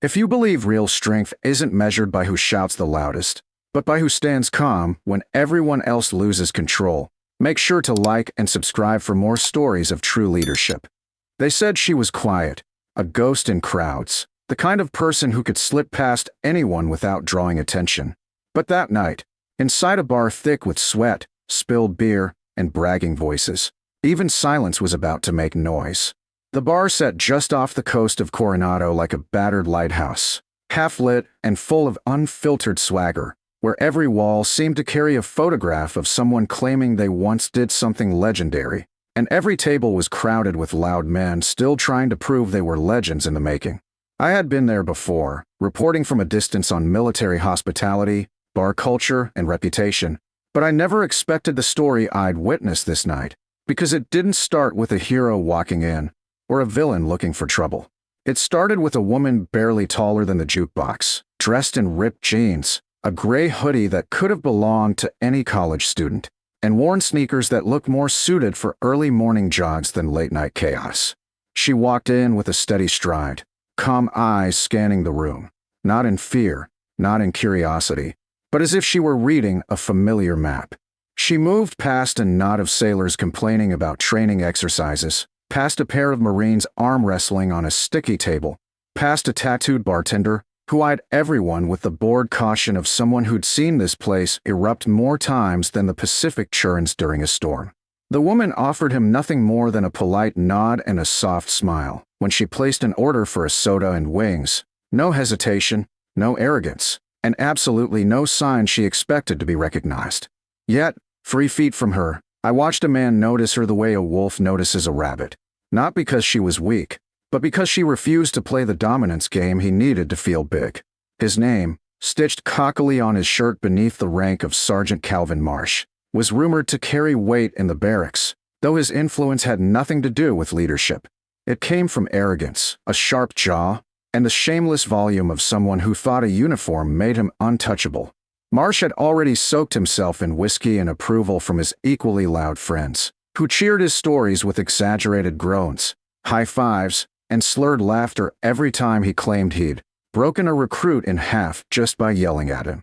If you believe real strength isn't measured by who shouts the loudest, but by who stands calm when everyone else loses control, make sure to like and subscribe for more stories of true leadership. They said she was quiet, a ghost in crowds, the kind of person who could slip past anyone without drawing attention. But that night, inside a bar thick with sweat, spilled beer, and bragging voices, even silence was about to make noise. The bar sat just off the coast of Coronado like a battered lighthouse, half-lit and full of unfiltered swagger, where every wall seemed to carry a photograph of someone claiming they once did something legendary, and every table was crowded with loud men still trying to prove they were legends in the making. I had been there before, reporting from a distance on military hospitality, bar culture, and reputation, but I never expected the story I'd witnessed this night, because it didn't start with a hero walking in, or a villain looking for trouble. It started with a woman barely taller than the jukebox, dressed in ripped jeans, a gray hoodie that could have belonged to any college student, and worn sneakers that looked more suited for early morning jogs than late-night chaos. She walked in with a steady stride, calm eyes scanning the room, not in fear, not in curiosity, but as if she were reading a familiar map. She moved past a knot of sailors complaining about training exercises, past a pair of Marines arm wrestling on a sticky table, past a tattooed bartender who eyed everyone with the bored caution of someone who'd seen this place erupt more times than the Pacific churns during a storm. The woman offered him nothing more than a polite nod and a soft smile when she placed an order for a soda and wings. No hesitation, no arrogance, and absolutely no sign she expected to be recognized. Yet, 3 feet from her, I watched a man notice her the way a wolf notices a rabbit, not because she was weak, but because she refused to play the dominance game he needed to feel big. His name, stitched cockily on his shirt beneath the rank of Sergeant Calvin Marsh, was rumored to carry weight in the barracks, though his influence had nothing to do with leadership. It came from arrogance, a sharp jaw, and the shameless volume of someone who thought a uniform made him untouchable. Marsh had already soaked himself in whiskey and approval from his equally loud friends, who cheered his stories with exaggerated groans, high fives, and slurred laughter every time he claimed he'd broken a recruit in half just by yelling at him.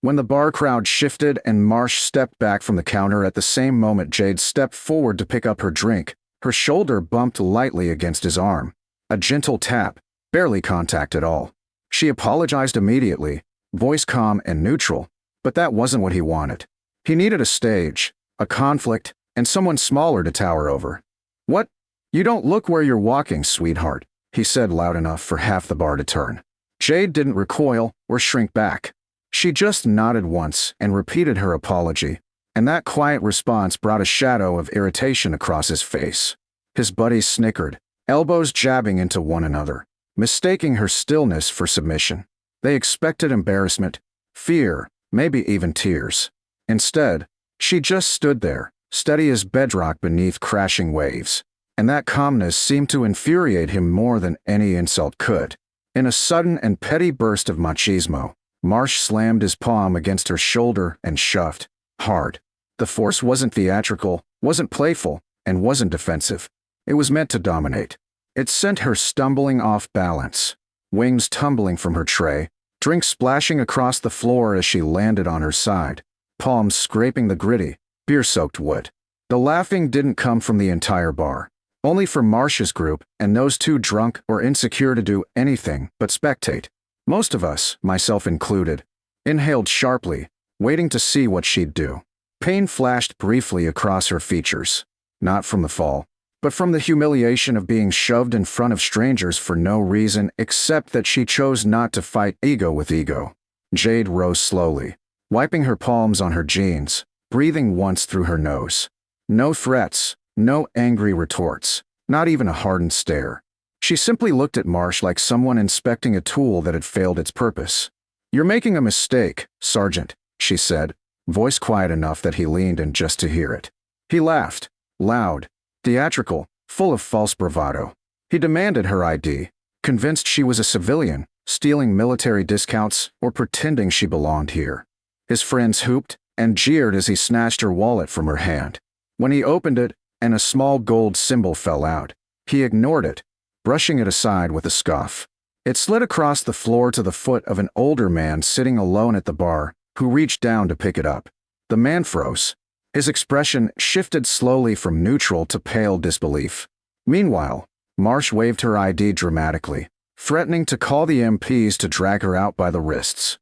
When the bar crowd shifted and Marsh stepped back from the counter at the same moment Jade stepped forward to pick up her drink, her shoulder bumped lightly against his arm. A gentle tap, barely contact at all. She apologized immediately, voice calm and neutral, but that wasn't what he wanted. He needed a stage, a conflict, and someone smaller to tower over. "What? You don't look where you're walking, sweetheart," he said loud enough for half the bar to turn. Jade didn't recoil or shrink back. She just nodded once and repeated her apology, and that quiet response brought a shadow of irritation across his face. His buddies snickered, elbows jabbing into one another, mistaking her stillness for submission. They expected embarrassment, fear, maybe even tears. Instead, she just stood there, steady as bedrock beneath crashing waves, and that calmness seemed to infuriate him more than any insult could. In a sudden and petty burst of machismo, Marsh slammed his palm against her shoulder and shoved, hard. The force wasn't theatrical, wasn't playful, and wasn't defensive. It was meant to dominate. It sent her stumbling off balance, wings tumbling from her tray, drink splashing across the floor as she landed on her side, palms scraping the gritty, beer-soaked wood. The laughing didn't come from the entire bar, only from Marsh's group and those too drunk or insecure to do anything but spectate. Most of us, myself included, inhaled sharply, waiting to see what she'd do. Pain flashed briefly across her features, not from the fall, but from the humiliation of being shoved in front of strangers for no reason except that she chose not to fight ego with ego. Jade rose slowly, wiping her palms on her jeans, breathing once through her nose. No threats, no angry retorts, not even a hardened stare. She simply looked at Marsh like someone inspecting a tool that had failed its purpose. "You're making a mistake, Sergeant," she said, voice quiet enough that he leaned in just to hear it. He laughed, loud, theatrical, full of false bravado. He demanded her ID, convinced she was a civilian, stealing military discounts or pretending she belonged here. His friends hooped and jeered as he snatched her wallet from her hand. When he opened it and a small gold symbol fell out, he ignored it, brushing it aside with a scoff. It slid across the floor to the foot of an older man sitting alone at the bar, who reached down to pick it up. The man froze. His expression shifted slowly from neutral to pale disbelief. Meanwhile, Marsh waved her ID dramatically, threatening to call the MPs to drag her out by the wrists.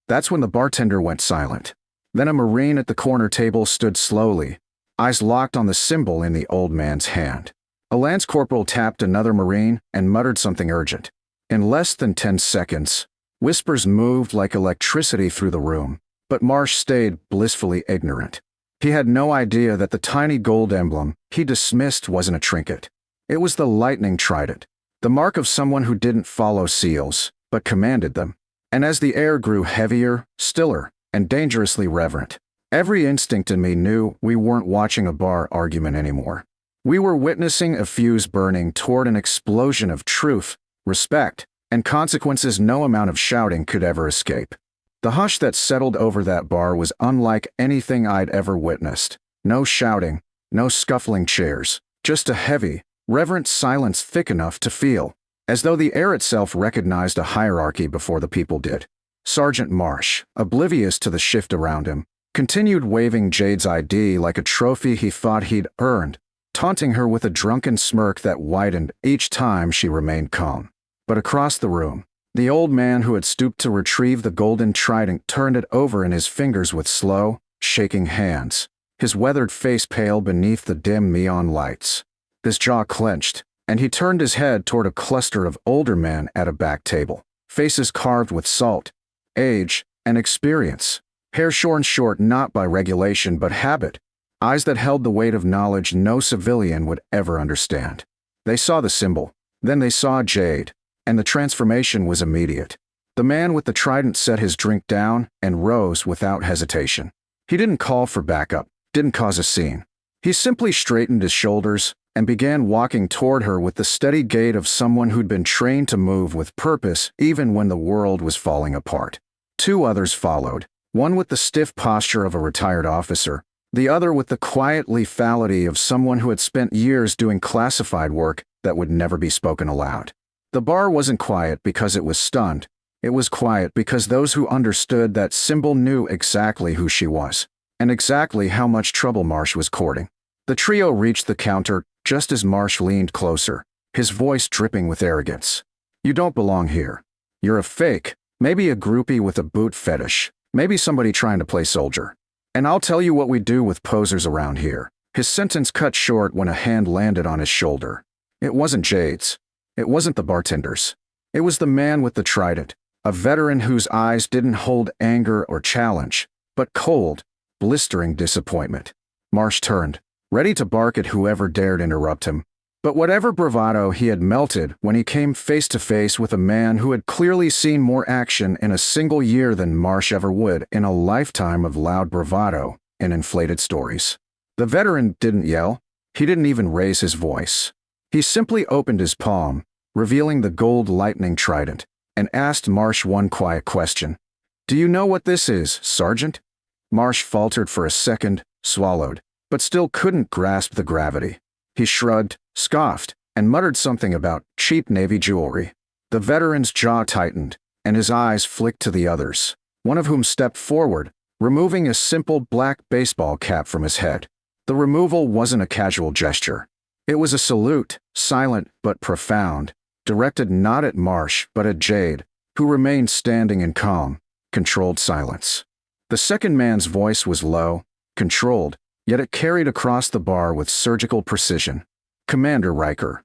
That's when the bartender went silent. Then a Marine at the corner table stood slowly, eyes locked on the symbol in the old man's hand. A lance corporal tapped another Marine and muttered something urgent. In less than 10 seconds, whispers moved like electricity through the room, but Marsh stayed blissfully ignorant. He had no idea that the tiny gold emblem he dismissed wasn't a trinket. It was the lightning trident, the mark of someone who didn't follow seals, but commanded them. And as the air grew heavier, stiller, and dangerously reverent, every instinct in me knew we weren't watching a bar argument anymore. We were witnessing a fuse burning toward an explosion of truth, respect, and consequences no amount of shouting could ever escape. The hush that settled over that bar was unlike anything I'd ever witnessed. No shouting, no scuffling chairs, just a heavy, reverent silence thick enough to feel, as though the air itself recognized a hierarchy before the people did. Sergeant Marsh, oblivious to the shift around him, continued waving Jade's ID like a trophy he thought he'd earned, taunting her with a drunken smirk that widened each time she remained calm. But across the room, the old man who had stooped to retrieve the golden trident turned it over in his fingers with slow, shaking hands, his weathered face pale beneath the dim neon lights. His jaw clenched, and he turned his head toward a cluster of older men at a back table, faces carved with salt, age, and experience, hair shorn short not by regulation but habit, eyes that held the weight of knowledge no civilian would ever understand. They saw the symbol, then they saw Jade, and the transformation was immediate. The man with the trident set his drink down and rose without hesitation. He didn't call for backup, didn't cause a scene. He simply straightened his shoulders and began walking toward her with the steady gait of someone who'd been trained to move with purpose even when the world was falling apart. Two others followed, one with the stiff posture of a retired officer, the other with the quiet lethality of someone who had spent years doing classified work that would never be spoken aloud. The bar wasn't quiet because it was stunned. It was quiet because those who understood that symbol knew exactly who she was, and exactly how much trouble Marsh was courting. The trio reached the counter just as Marsh leaned closer, his voice dripping with arrogance. "You don't belong here. You're a fake, maybe a groupie with a boot fetish, maybe somebody trying to play soldier. And I'll tell you what we do with posers around here." His sentence cut short when a hand landed on his shoulder. It wasn't Jade's. It wasn't the bartender's. It was the man with the trident, a veteran whose eyes didn't hold anger or challenge, but cold, blistering disappointment. Marsh turned, ready to bark at whoever dared interrupt him. But whatever bravado he had melted when he came face to face with a man who had clearly seen more action in a single year than Marsh ever would in a lifetime of loud bravado and inflated stories. The veteran didn't yell. He didn't even raise his voice. He simply opened his palm, revealing the gold lightning trident, and asked Marsh one quiet question. "Do you know what this is, Sergeant?" Marsh faltered for a second, swallowed, but still couldn't grasp the gravity. He shrugged, scoffed, and muttered something about cheap Navy jewelry. The veteran's jaw tightened, and his eyes flicked to the others, one of whom stepped forward, removing a simple black baseball cap from his head. The removal wasn't a casual gesture. It was a salute, silent but profound, directed not at Marsh but at Jade, who remained standing in calm, controlled silence. The second man's voice was low, controlled, yet it carried across the bar with surgical precision. "Commander Riker."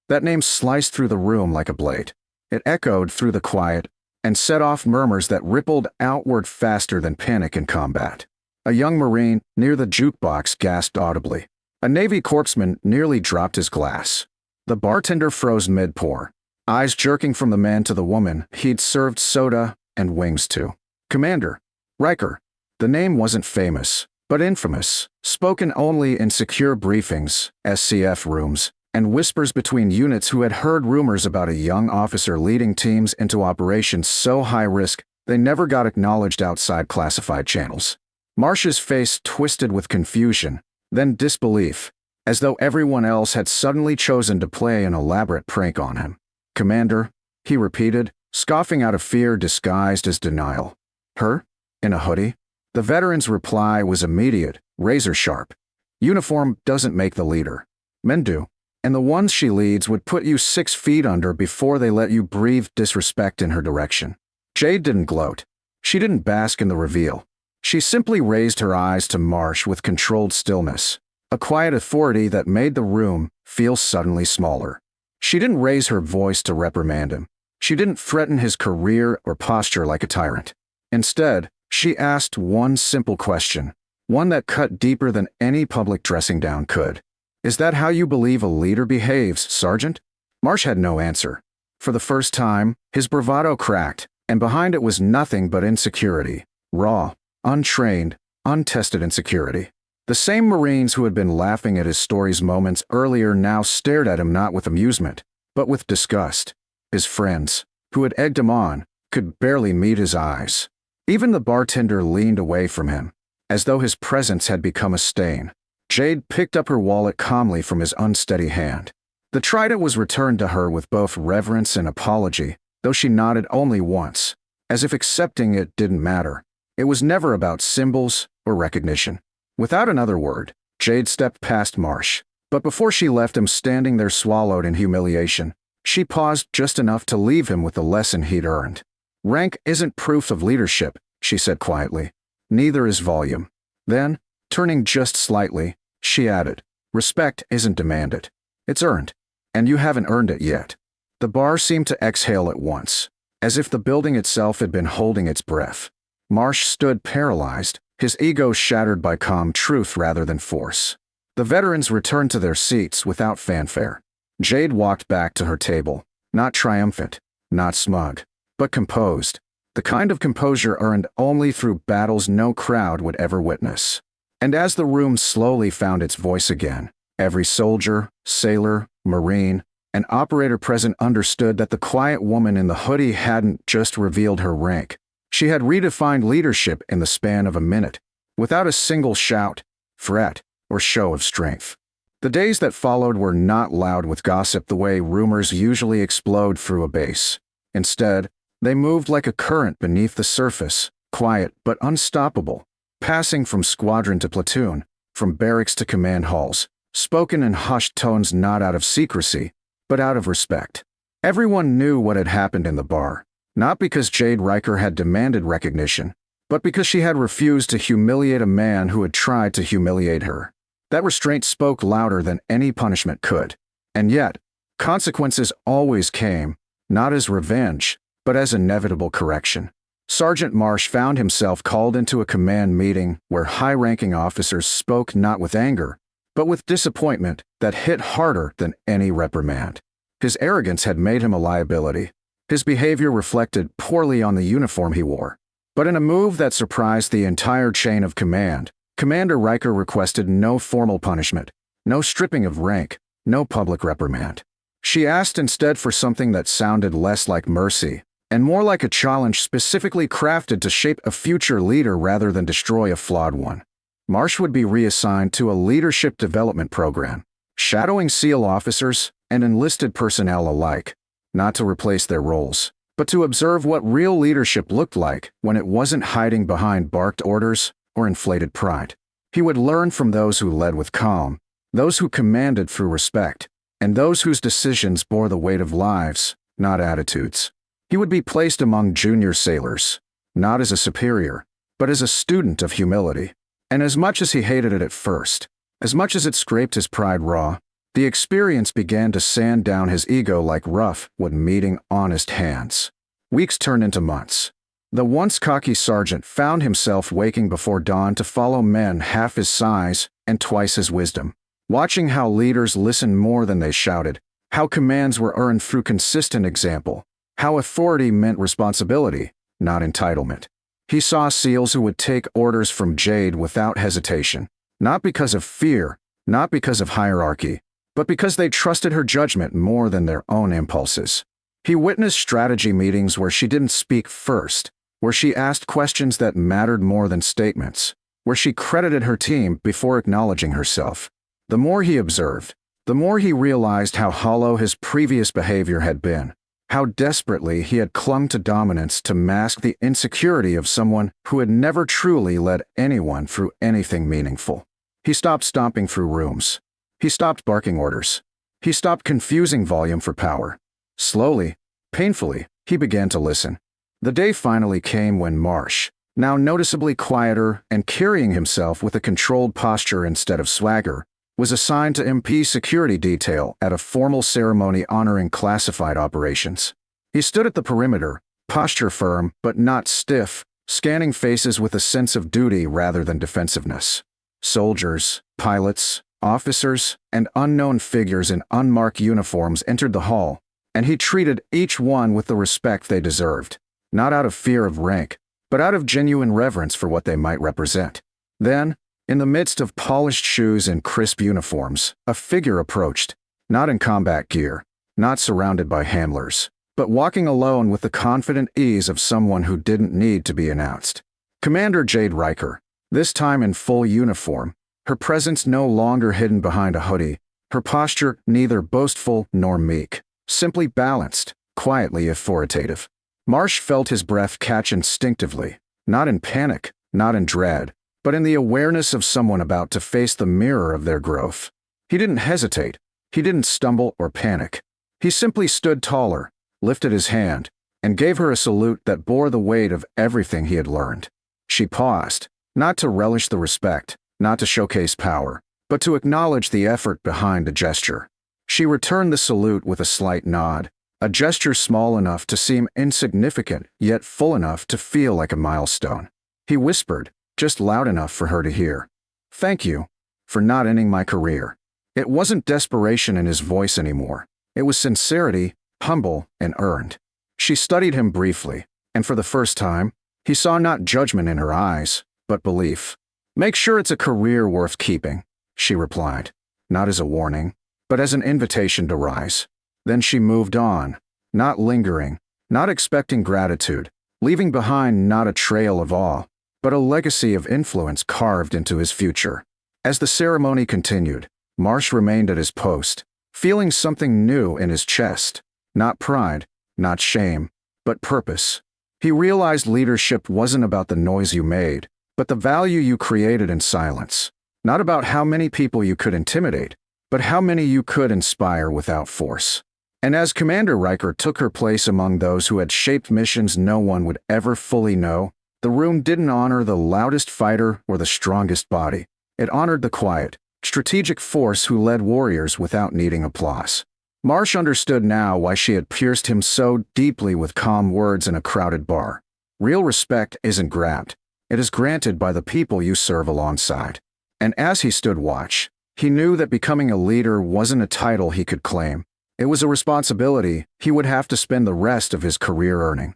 That name sliced through the room like a blade. It echoed through the quiet and set off murmurs that rippled outward faster than panic in combat. A young Marine near the jukebox gasped audibly. A Navy corpsman nearly dropped his glass. The bartender froze mid-pour, eyes jerking from the man to the woman he'd served soda and wings to. Commander Riker. The name wasn't famous, but infamous, spoken only in secure briefings, SCF rooms, and whispers between units who had heard rumors about a young officer leading teams into operations so high-risk they never got acknowledged outside classified channels. Marsh's face twisted with confusion, then disbelief, as though everyone else had suddenly chosen to play an elaborate prank on him. "Commander," he repeated, scoffing out of fear disguised as denial. Her? In a hoodie? The veteran's reply was immediate, razor-sharp. Uniform doesn't make the leader. Men do. And the ones she leads would put you 6 feet under before they let you breathe disrespect in her direction. Jade didn't gloat. She didn't bask in the reveal. She simply raised her eyes to Marsh with controlled stillness, a quiet authority that made the room feel suddenly smaller. She didn't raise her voice to reprimand him. She didn't threaten his career or posture like a tyrant. Instead, she asked one simple question, one that cut deeper than any public dressing down could. Is that how you believe a leader behaves, Sergeant? Marsh had no answer. For the first time, his bravado cracked, and behind it was nothing but insecurity. Raw, untrained, untested insecurity. The same Marines who had been laughing at his stories moments earlier now stared at him not with amusement, but with disgust. His friends, who had egged him on, could barely meet his eyes. Even the bartender leaned away from him, as though his presence had become a stain. Jade picked up her wallet calmly from his unsteady hand. The trident was returned to her with both reverence and apology, though she nodded only once, as if accepting it didn't matter. It was never about symbols or recognition. Without another word, Jade stepped past Marsh, but before she left him standing there swallowed in humiliation, she paused just enough to leave him with the lesson he'd earned. Rank isn't proof of leadership, she said quietly. Neither is volume. Then, turning just slightly, she added, respect isn't demanded. It's earned. And you haven't earned it yet. The bar seemed to exhale at once, as if the building itself had been holding its breath. Marsh stood paralyzed, his ego shattered by calm truth rather than force. The veterans returned to their seats without fanfare. Jade walked back to her table, not triumphant, not smug, but composed, the kind of composure earned only through battles no crowd would ever witness. And as the room slowly found its voice again, every soldier, sailor, Marine, and operator present understood that the quiet woman in the hoodie hadn't just revealed her rank. She had redefined leadership in the span of a minute, without a single shout, threat, or show of strength. The days that followed were not loud with gossip the way rumors usually explode through a base. Instead, they moved like a current beneath the surface, quiet but unstoppable, passing from squadron to platoon, from barracks to command halls, spoken in hushed tones not out of secrecy, but out of respect. Everyone knew what had happened in the bar, not because Jade Riker had demanded recognition, but because she had refused to humiliate a man who had tried to humiliate her. That restraint spoke louder than any punishment could. And yet, consequences always came, not as revenge, but as inevitable correction. Sergeant Marsh found himself called into a command meeting where high-ranking officers spoke not with anger, but with disappointment that hit harder than any reprimand. His arrogance had made him a liability. His behavior reflected poorly on the uniform he wore. But in a move that surprised the entire chain of command, Commander Riker requested no formal punishment, no stripping of rank, no public reprimand. She asked instead for something that sounded less like mercy, and more like a challenge specifically crafted to shape a future leader rather than destroy a flawed one. Marsh would be reassigned to a leadership development program, shadowing SEAL officers and enlisted personnel alike, not to replace their roles, but to observe what real leadership looked like when it wasn't hiding behind barked orders or inflated pride. He would learn from those who led with calm, those who commanded through respect, and those whose decisions bore the weight of lives, not attitudes. He would be placed among junior sailors, not as a superior, but as a student of humility. And as much as he hated it at first, as much as it scraped his pride raw, the experience began to sand down his ego like rough when meeting honest hands. Weeks turned into months. The once cocky sergeant found himself waking before dawn to follow men half his size and twice his wisdom, watching how leaders listened more than they shouted, how commands were earned through consistent example, how authority meant responsibility, not entitlement. He saw SEALs who would take orders from Jade without hesitation, not because of fear, not because of hierarchy, but because they trusted her judgment more than their own impulses. He witnessed strategy meetings where she didn't speak first, where she asked questions that mattered more than statements, where she credited her team before acknowledging herself. The more he observed, the more he realized how hollow his previous behavior had been. how desperately he had clung to dominance to mask the insecurity of someone who had never truly led anyone through anything meaningful. He stopped stomping through rooms. He stopped barking orders. He stopped confusing volume for power. Slowly, painfully, he began to listen. The day finally came when Marsh, now noticeably quieter and carrying himself with a controlled posture instead of swagger, was assigned to MP security detail at a formal ceremony honoring classified operations. He stood at the perimeter, posture firm but not stiff, scanning faces with a sense of duty rather than defensiveness. Soldiers, pilots, officers, and unknown figures in unmarked uniforms entered the hall, and he treated each one with the respect they deserved, not out of fear of rank, but out of genuine reverence for what they might represent. Then, in the midst of polished shoes and crisp uniforms, a figure approached, not in combat gear, not surrounded by handlers, but walking alone with the confident ease of someone who didn't need to be announced. Commander Jade Riker, this time in full uniform, her presence no longer hidden behind a hoodie, her posture neither boastful nor meek, simply balanced, quietly authoritative. Marsh felt his breath catch instinctively, not in panic, not in dread, but in the awareness of someone about to face the mirror of their growth. He didn't hesitate. He didn't stumble or panic. He simply stood taller, lifted his hand, and gave her a salute that bore the weight of everything he had learned. She paused, not to relish the respect, not to showcase power, but to acknowledge the effort behind the gesture. She returned the salute with a slight nod, a gesture small enough to seem insignificant, yet full enough to feel like a milestone. He whispered, just loud enough for her to hear, "Thank you for not ending my career." It wasn't desperation in his voice anymore. It was sincerity, humble and earned. She studied him briefly, and for the first time, he saw not judgment in her eyes, but belief. "Make sure it's a career worth keeping," she replied, not as a warning, but as an invitation to rise. Then she moved on, not lingering, not expecting gratitude, leaving behind not a trail of awe, but a legacy of influence carved into his future. As the ceremony continued, Marsh remained at his post, feeling something new in his chest. Not pride, not shame, but purpose. He realized leadership wasn't about the noise you made, but the value you created in silence. Not about how many people you could intimidate, but how many you could inspire without force. And as Commander Riker took her place among those who had shaped missions no one would ever fully know, the room didn't honor the loudest fighter or the strongest body. It honored the quiet, strategic force who led warriors without needing applause. Marsh understood now why she had pierced him so deeply with calm words in a crowded bar. Real respect isn't grabbed. It is granted by the people you serve alongside. And as he stood watch, he knew that becoming a leader wasn't a title he could claim. It was a responsibility he would have to spend the rest of his career earning.